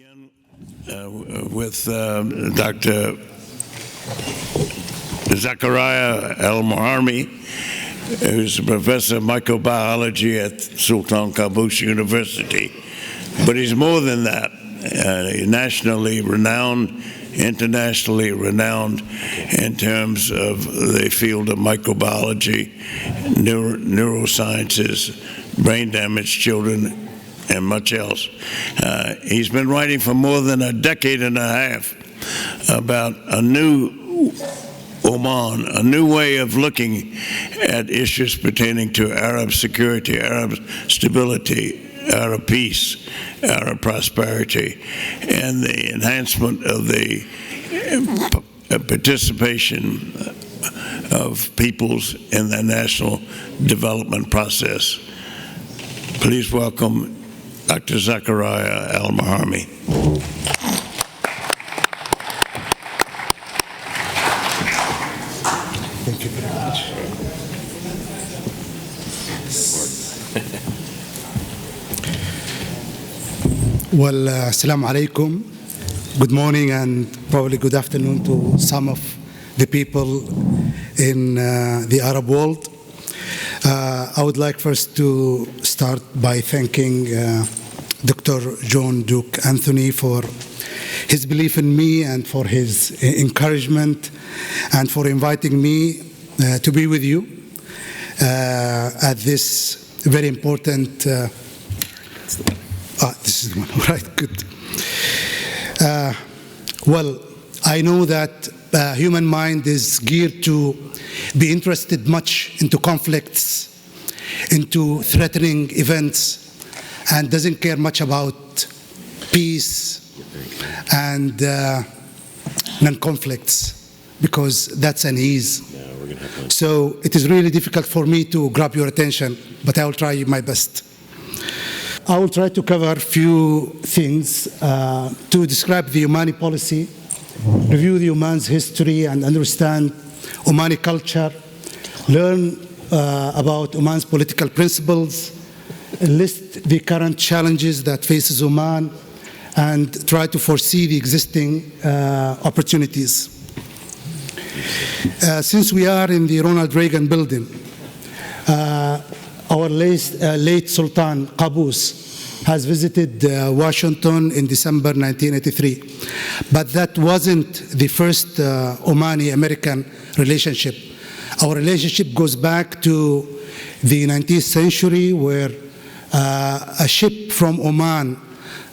begin with Dr. Zakaria Al Muharrami, who's a professor of microbiology at Sultan Qaboos University. But he's more than that. Nationally renowned, internationally renowned in terms of the field of microbiology, neurosciences, brain damaged children, and much else. He's been writing for more than a decade and a half about a new Oman, a new way of looking at issues pertaining to Arab security, Arab stability, Arab peace, Arab prosperity, and the enhancement of the participation of peoples in the national development process. Please welcome Dr. Zakaria Al Muharrami. Thank you very much. Well, assalamu alaikum. Good morning and probably good afternoon to some of the people in the Arab world. I would like first to start by thanking Dr. John Duke Anthony for his belief in me and for his encouragement and for inviting me to be with you at this very important this is the one. All right, good. Well, I know that human mind is geared to be interested much into conflicts, into threatening events, and doesn't care much about peace and non-conflicts, because that's an ease. So it is really difficult for me to grab your attention, but I will try my best. I will try to cover a few things to describe the Omani policy, review the Oman's history and understand Omani culture, learn about Oman's political principles, list the current challenges that faces Oman, and try to foresee the existing opportunities. Since we are in the Ronald Reagan building, our late Sultan Qaboos has visited Washington in December 1983. But that wasn't the first Omani-American relationship. Our relationship goes back to the 19th century, where a ship from Oman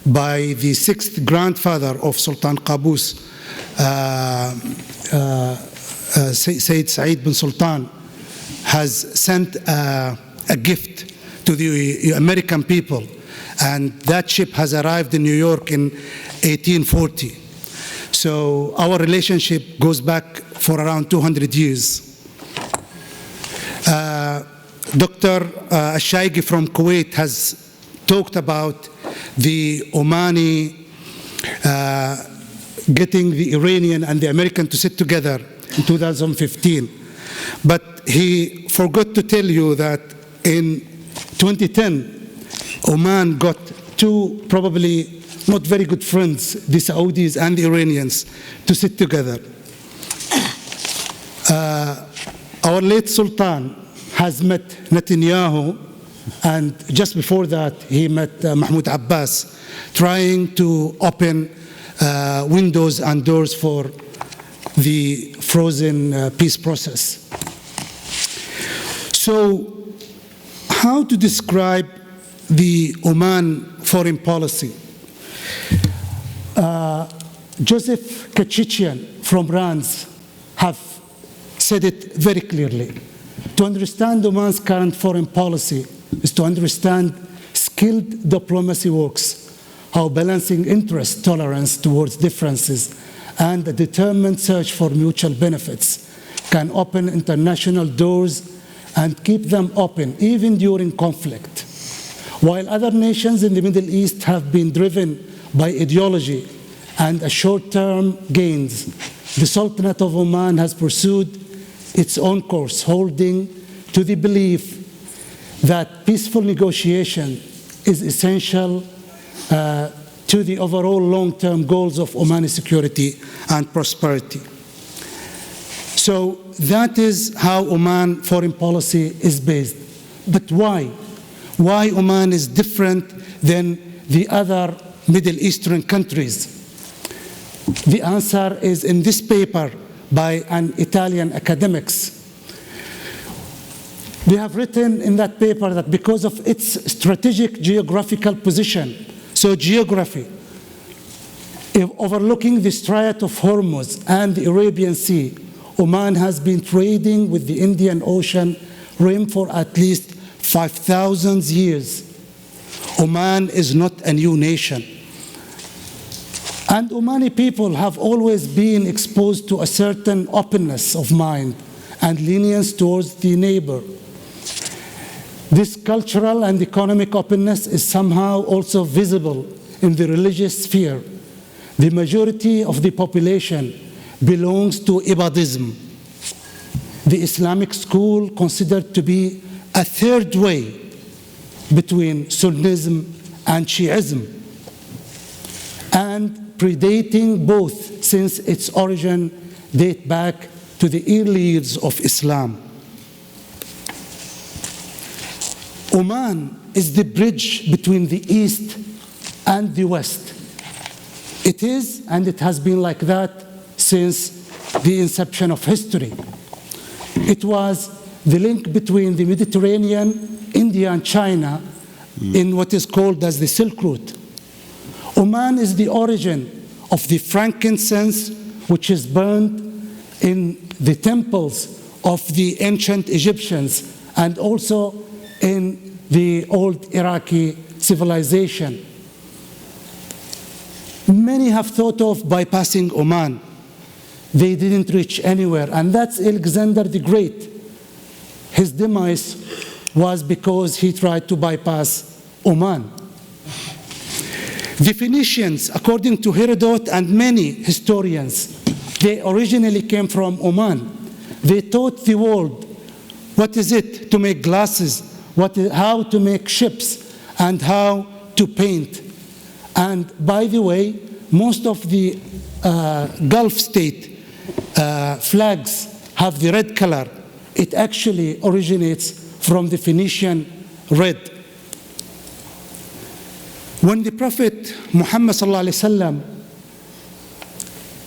by the sixth grandfather of Sultan Qaboos, Sayyid Said bin Sultan, has sent a gift to the American people, and that ship has arrived in New York in 1840. So our relationship goes back for around 200 years. Dr. Al-Shaigi from Kuwait has talked about the Omani getting the Iranian and the American to sit together in 2015. But he forgot to tell you that in 2010, Oman got two probably not very good friends, the Saudis and the Iranians, to sit together. Our late Sultan has met Netanyahu, and just before that, he met Mahmoud Abbas, trying to open windows and doors for the frozen peace process. So, how to describe the Oman foreign policy? Joseph Kachichian from RANDS have said it very clearly. To understand Oman's current foreign policy is to understand skilled diplomacy works, how balancing interest tolerance towards differences and a determined search for mutual benefits can open international doors and keep them open even during conflict. While other nations in the Middle East have been driven by ideology and short-term gains, the Sultanate of Oman has pursued its own course, holding to the belief that peaceful negotiation is essential to the overall long-term goals of Omani security and prosperity. So that is how Oman foreign policy is based. But why? Why Oman is different than the other Middle Eastern countries? The answer is in this paper by an Italian academics. They have written in that paper that because of its strategic geographical position, so geography, overlooking the Strait of Hormuz and the Arabian Sea, Oman has been trading with the Indian Ocean rim for at least 5,000 years. Oman is not a new nation. And Omani people have always been exposed to a certain openness of mind and lenience towards the neighbor. This cultural and economic openness is somehow also visible in the religious sphere. The majority of the population belongs to Ibadism, the Islamic school considered to be a third way between Sunnism and Shiism, and predating both since its origin date back to the early years of Islam. Oman is the bridge between the East and the West. It is, and it has been like that since the inception of history. It was the link between the Mediterranean, India, and China in what is called as the Silk Route. Oman is the origin of the frankincense, which is burned in the temples of the ancient Egyptians and also in the old Iraqi civilization. Many have thought of bypassing Oman. They didn't reach anywhere, and that's Alexander the Great. His demise was because he tried to bypass Oman. The Phoenicians, according to Herodot and many historians, they originally came from Oman. They taught the world what is it to make glasses, how to make ships, and how to paint. And by the way, most of the Gulf state flags have the red color. It actually originates from the Phoenician red. When the Prophet Muhammad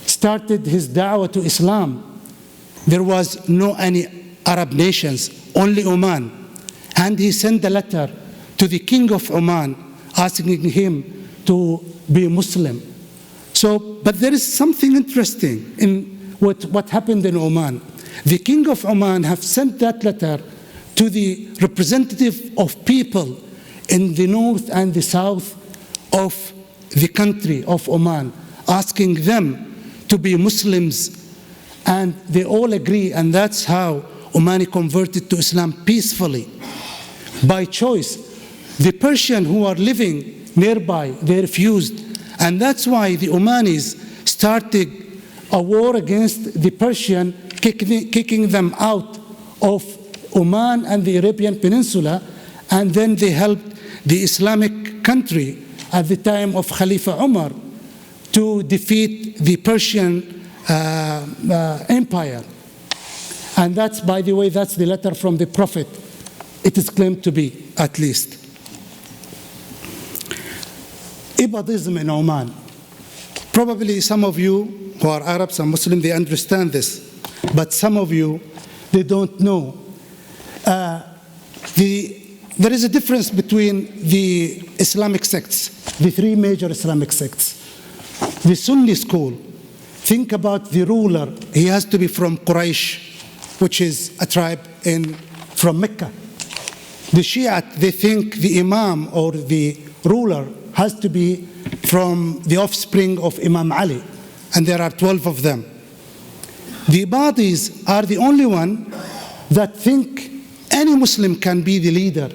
started his da'wah to Islam, there was no any Arab nations, only Oman. And he sent a letter to the king of Oman asking him to be Muslim. But there is something interesting in what happened in Oman. The king of Oman have sent that letter to the representative of people in the north and the south of the country of Oman, asking them to be Muslims, and they all agree, and that's how Omani converted to Islam peacefully, by choice. The Persians who are living nearby, they refused, and that's why the Omanis started a war against the Persian, kicking them out of Oman and the Arabian Peninsula, and then they helped the Islamic country at the time of Khalifa Umar to defeat the Persian Empire. And that's, by the way, that's the letter from the Prophet. It is claimed to be, at least. Ibadism in Oman. Probably some of you who are Arabs and Muslims, they understand this. But some of you, they don't know. There is a difference between the Islamic sects, the three major Islamic sects. The Sunni school, think about the ruler. He has to be from Quraysh, which is a tribe from Mecca. The Shia, they think the Imam or the ruler has to be from the offspring of Imam Ali, and there are 12 of them. The Ibadis are the only one that think any Muslim can be the leader,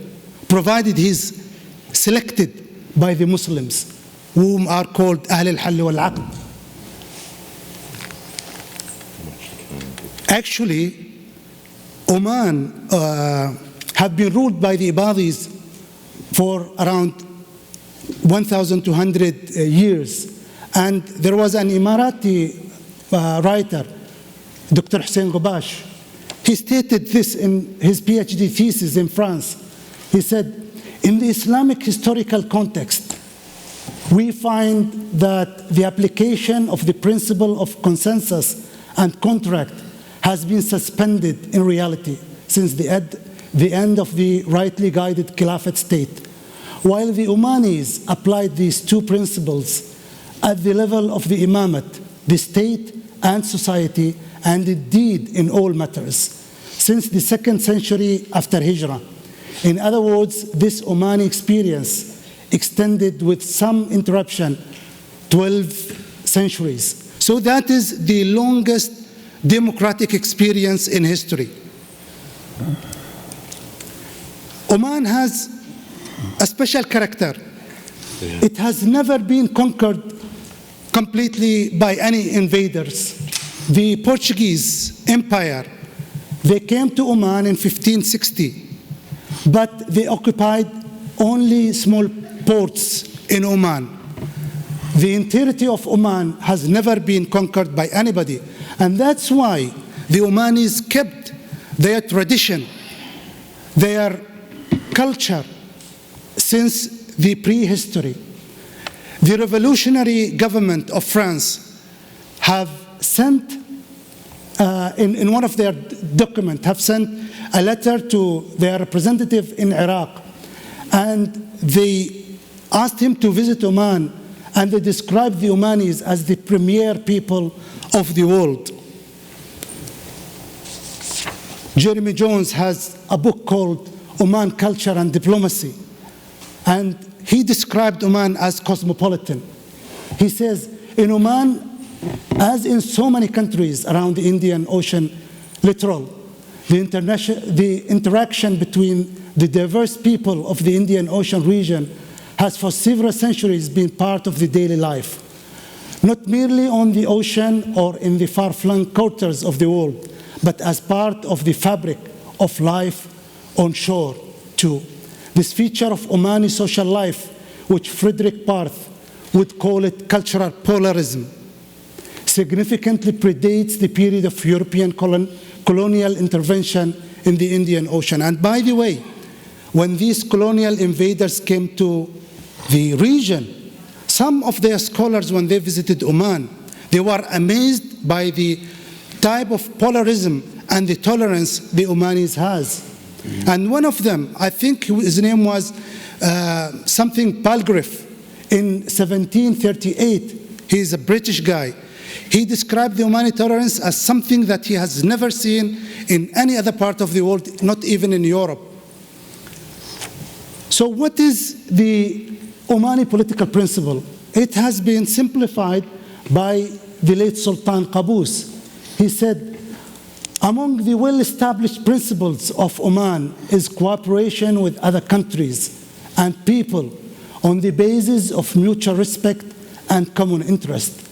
provided he's selected by the Muslims, whom are called Ahl al-Hall wal-Aqd. Actually, Oman have been ruled by the Ibadis for around 1,200 years. And there was an Emirati writer, Dr. Hussein Ghobash. He stated this in his PhD thesis in France. He said, in the Islamic historical context, we find that the application of the principle of consensus and contract has been suspended in reality since the end of the rightly guided Caliphate state, while the Omanis applied these two principles at the level of the Imamate, the state and society, and indeed in all matters, since the 2nd century after Hijrah. In other words, this Omani experience extended with some interruption 12 centuries. So that is the longest democratic experience in history. Oman has a special character. It has never been conquered completely by any invaders. The Portuguese Empire, they came to Oman in 1560, but they occupied only small ports in Oman. The entirety of Oman has never been conquered by anybody, and that's why the Omanis kept their tradition, their culture since the prehistory. The revolutionary government of France have sent, in one of their documents, have sent a letter to their representative in Iraq, and they asked him to visit Oman, and they described the Omanis as the premier people of the world. Jeremy Jones has a book called Oman Culture and Diplomacy, and he described Oman as cosmopolitan. He says, in Oman, as in so many countries around the Indian Ocean littoral, the interaction between the diverse people of the Indian Ocean region has for several centuries been part of the daily life, not merely on the ocean or in the far-flung quarters of the world, but as part of the fabric of life on shore too. This feature of Omani social life, which Frederick Barth would call it cultural pluralism, significantly predates the period of European colonial intervention in the Indian Ocean. And by the way, when these colonial invaders came to the region, some of their scholars, when they visited Oman, they were amazed by the type of pluralism and the tolerance the Omanis has. And one of them, I think his name was something Palgrave, in 1738, he's a British guy. He described the Omani tolerance as something that he has never seen in any other part of the world, not even in Europe. So what is the Omani political principle? It has been simplified by the late Sultan Qaboos. He said, among the well-established principles of Oman is cooperation with other countries and people on the basis of mutual respect and common interest,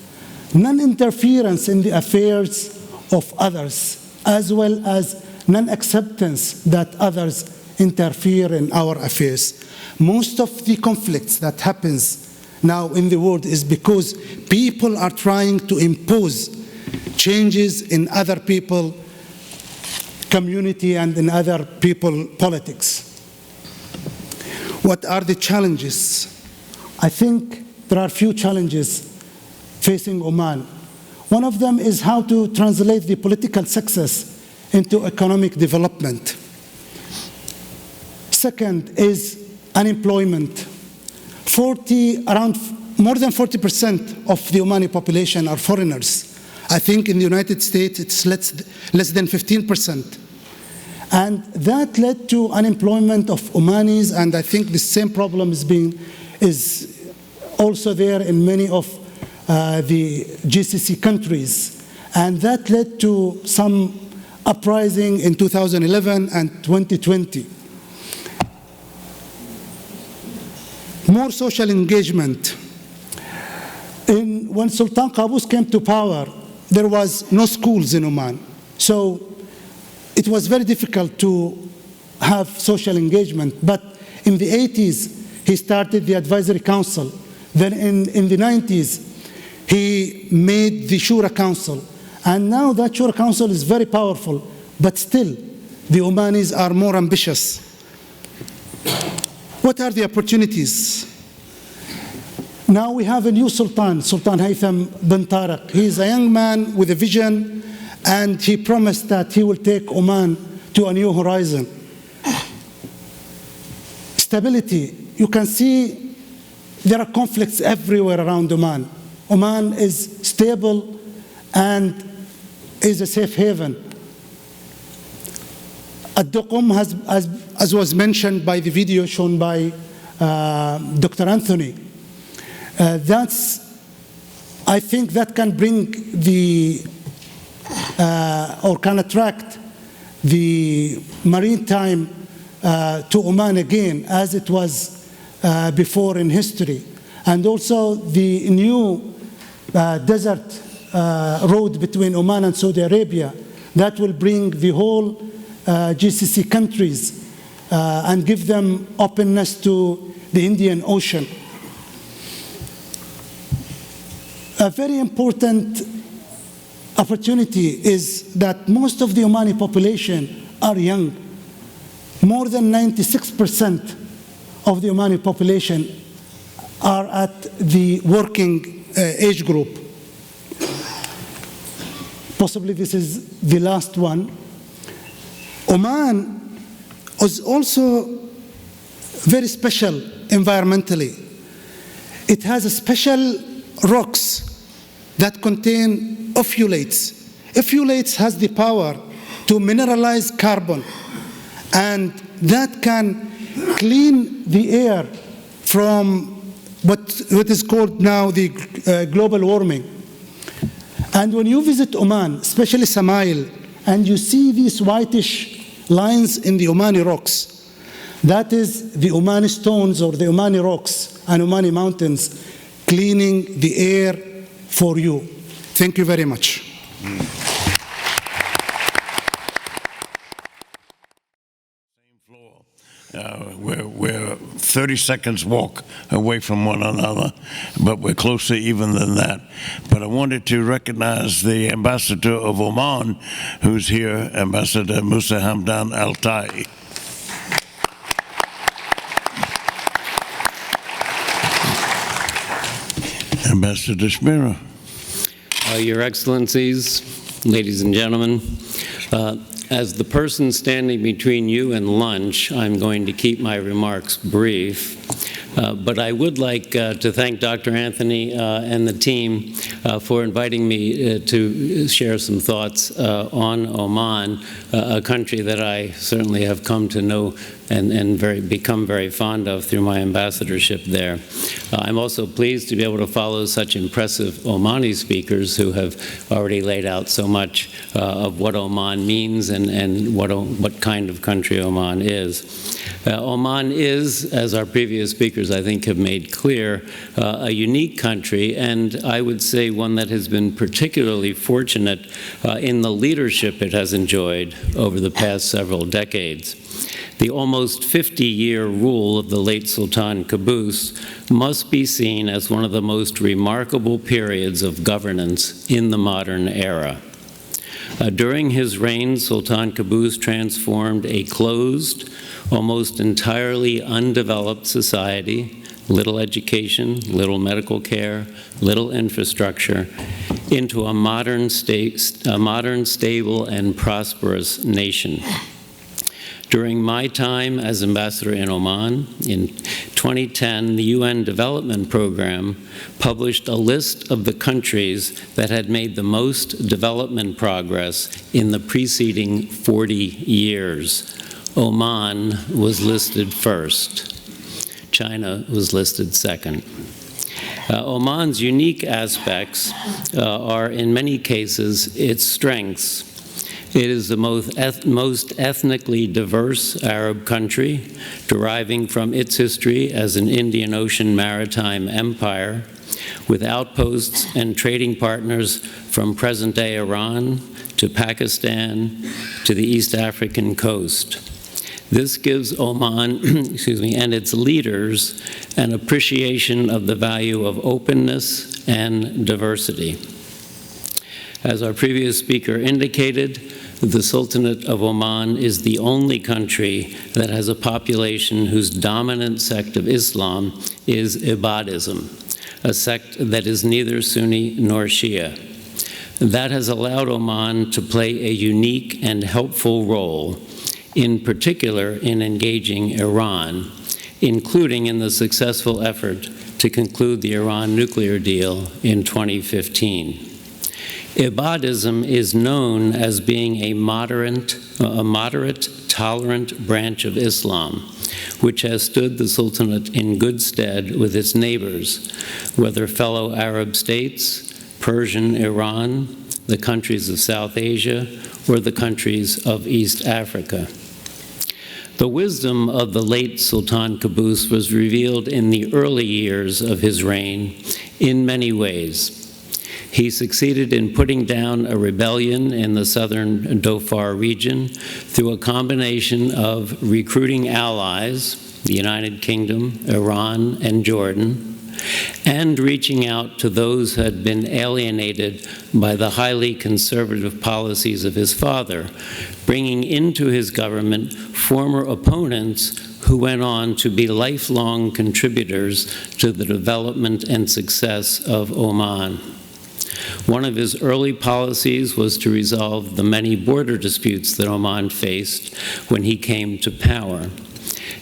non-interference in the affairs of others, as well as non-acceptance that others interfere in our affairs. Most of the conflicts that happens now in the world is because people are trying to impose changes in other people community and in other people politics. What are the challenges? I think there are few challenges facing Oman. One of them is how to translate the political success into economic development. Second is unemployment. Around more than 40% of the Omani population are foreigners. I think in the United States it's less than 15%. And that led to unemployment of Omanis, and I think the same problem is also there in many of the GCC countries. And that led to some uprising in 2011 and 2020. More social engagement. When Sultan Qaboos came to power, there was no schools in Oman. So it was very difficult to have social engagement. But in the 80s, he started the Advisory Council. Then in the 90s, he made the Shura Council. And now that Shura Council is very powerful, but still, the Omanis are more ambitious. What are the opportunities? Now we have a new Sultan, Sultan Haytham bin Tariq. He is a young man with a vision, and he promised that he will take Oman to a new horizon. Stability. You can see there are conflicts everywhere around Oman. Oman is stable and is a safe haven. Ad-Duqum, as was mentioned by the video shown by Dr. Anthony, I think that can bring or can attract the maritime to Oman again, as it was before in history. And also the new desert road between Oman and Saudi Arabia, that will bring the whole GCC countries and give them openness to the Indian Ocean. A very important opportunity is that most of the Omani population are young. More than 96% of the Omani population are at the working age group. Possibly this is the last one. Oman is also very special environmentally. It has a special rocks that contain ophiolates. Ophiolates has the power to mineralize carbon, and that can clean the air from what is called now the global warming. And when you visit Oman, especially Samail, and you see these whitish lines in the Omani rocks, that is the Omani stones or the Omani rocks and Omani mountains cleaning the air for you. Thank you very much. We're 30 seconds walk away from one another, but we're closer even than that. But I wanted to recognize the ambassador of Oman, who's here, Ambassador Musa Hamdan Al-Tai. Ambassador Shmira. Your Excellencies, ladies and gentlemen, as the person standing between you and lunch, I'm going to keep my remarks brief. But I would like to thank Dr. Anthony and the team for inviting me to share some thoughts on Oman, a country that I certainly have come to know and become very fond of through my ambassadorship there. I'm also pleased to be able to follow such impressive Omani speakers who have already laid out so much of what Oman means and what kind of country Oman is. Oman is, as our previous speakers I think have made clear, a unique country, and I would say one that has been particularly fortunate in the leadership it has enjoyed over the past several decades. The almost 50-year rule of the late Sultan Qaboos must be seen as one of the most remarkable periods of governance in the modern era. During his reign, Sultan Qaboos transformed a closed, almost entirely undeveloped society, little education, little medical care, little infrastructure, into a modern, stable, and prosperous nation. During my time as ambassador in Oman, in 2010, the UN Development Program published a list of the countries that had made the most development progress in the preceding 40 years. Oman was listed first. China was listed second. Oman's unique aspects are, in many cases, its strengths. It is the most ethnically diverse Arab country, deriving from its history as an Indian Ocean maritime empire, with outposts and trading partners from present-day Iran to Pakistan to the East African coast. This gives Oman, excuse me, and its leaders an appreciation of the value of openness and diversity. As our previous speaker indicated, the Sultanate of Oman is the only country that has a population whose dominant sect of Islam is Ibadism, a sect that is neither Sunni nor Shia. That has allowed Oman to play a unique and helpful role, in particular in engaging Iran, including in the successful effort to conclude the Iran nuclear deal in 2015. Ibadism is known as being a moderate, tolerant branch of Islam, which has stood the Sultanate in good stead with its neighbors, whether fellow Arab states, Persian Iran, the countries of South Asia, or the countries of East Africa. The wisdom of the late Sultan Qaboos was revealed in the early years of his reign in many ways. He succeeded in putting down a rebellion in the southern Dhofar region through a combination of recruiting allies, the United Kingdom, Iran, and Jordan, and reaching out to those who had been alienated by the highly conservative policies of his father, bringing into his government former opponents who went on to be lifelong contributors to the development and success of Oman. One of his early policies was to resolve the many border disputes that Oman faced when he came to power.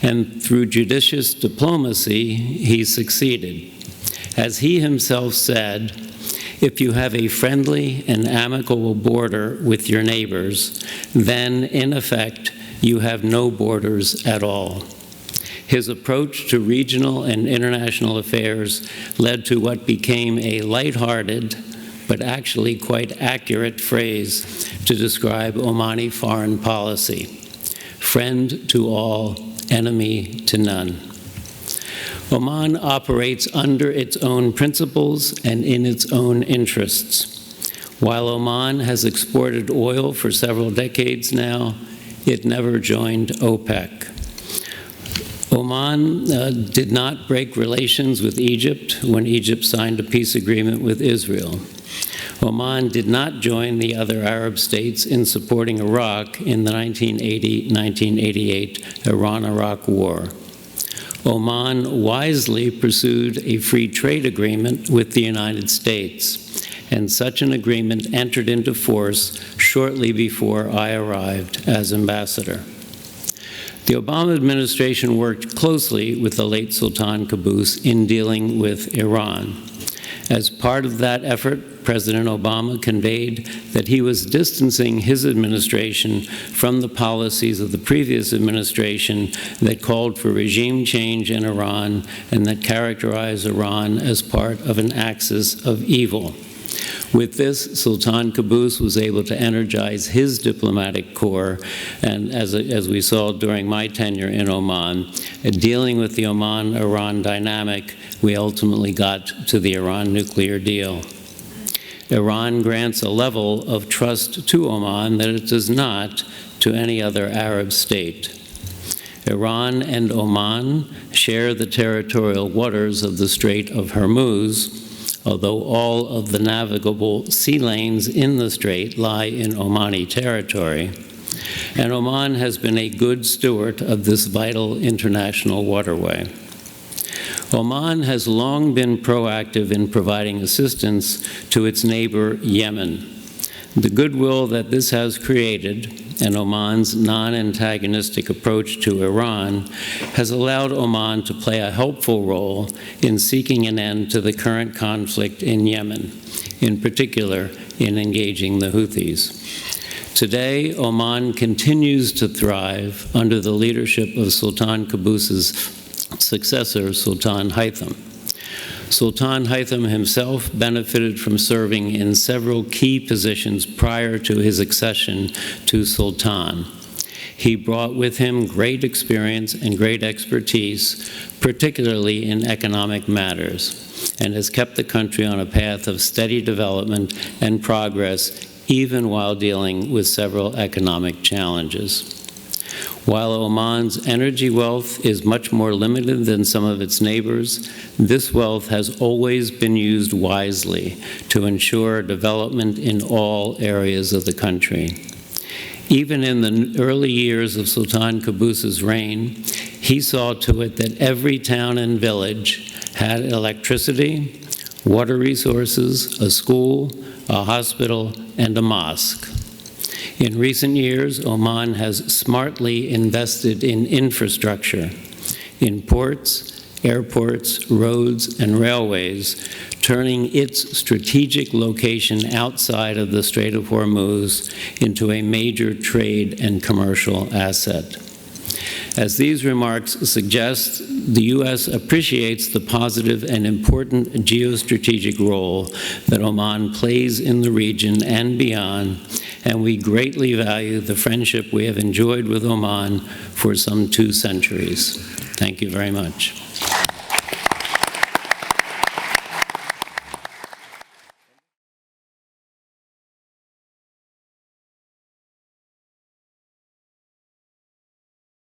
And through judicious diplomacy, he succeeded. As he himself said, if you have a friendly and amicable border with your neighbors, then, in effect, you have no borders at all. His approach to regional and international affairs led to what became a lighthearted, but actually quite accurate phrase to describe Omani foreign policy: friend to all, enemy to none. Oman operates under its own principles and in its own interests. While Oman has exported oil for several decades now, it never joined OPEC. Oman did not break relations with Egypt when Egypt signed a peace agreement with Israel. Oman did not join the other Arab states in supporting Iraq in the 1980-1988 Iran-Iraq War. Oman wisely pursued a free trade agreement with the United States, and such an agreement entered into force shortly before I arrived as ambassador. The Obama administration worked closely with the late Sultan Qaboos in dealing with Iran. As part of that effort, President Obama conveyed that he was distancing his administration from the policies of the previous administration that called for regime change in Iran and that characterized Iran as part of an axis of evil. With this, Sultan Qaboos was able to energize his diplomatic corps, and as we saw during my tenure in Oman, dealing with the Oman-Iran dynamic, we ultimately got to the Iran nuclear deal. Iran grants a level of trust to Oman that it does not to any other Arab state. Iran and Oman share the territorial waters of the Strait of Hormuz, although all of the navigable sea lanes in the strait lie in Omani territory. And Oman has been a good steward of this vital international waterway. Oman has long been proactive in providing assistance to its neighbor, Yemen. The goodwill that this has created, and Oman's non-antagonistic approach to Iran, has allowed Oman to play a helpful role in seeking an end to the current conflict in Yemen, in particular in engaging the Houthis. Today, Oman continues to thrive under the leadership of Sultan Qaboos's successor, Sultan Haitham. Sultan Haitham himself benefited from serving in several key positions prior to his accession to Sultan. He brought with him great experience and great expertise, particularly in economic matters, and has kept the country on a path of steady development and progress, even while dealing with several economic challenges. While Oman's energy wealth is much more limited than some of its neighbors, this wealth has always been used wisely to ensure development in all areas of the country. Even in the early years of Sultan Qaboos's reign, he saw to it that every town and village had electricity, water resources, a school, a hospital, and a mosque. In recent years, Oman has smartly invested in infrastructure, in ports, airports, roads, and railways, turning its strategic location outside of the Strait of Hormuz into a major trade and commercial asset. As these remarks suggest, the U.S. appreciates the positive and important geostrategic role that Oman plays in the region and beyond, and we greatly value the friendship we have enjoyed with Oman for some 2 centuries. Thank you very much.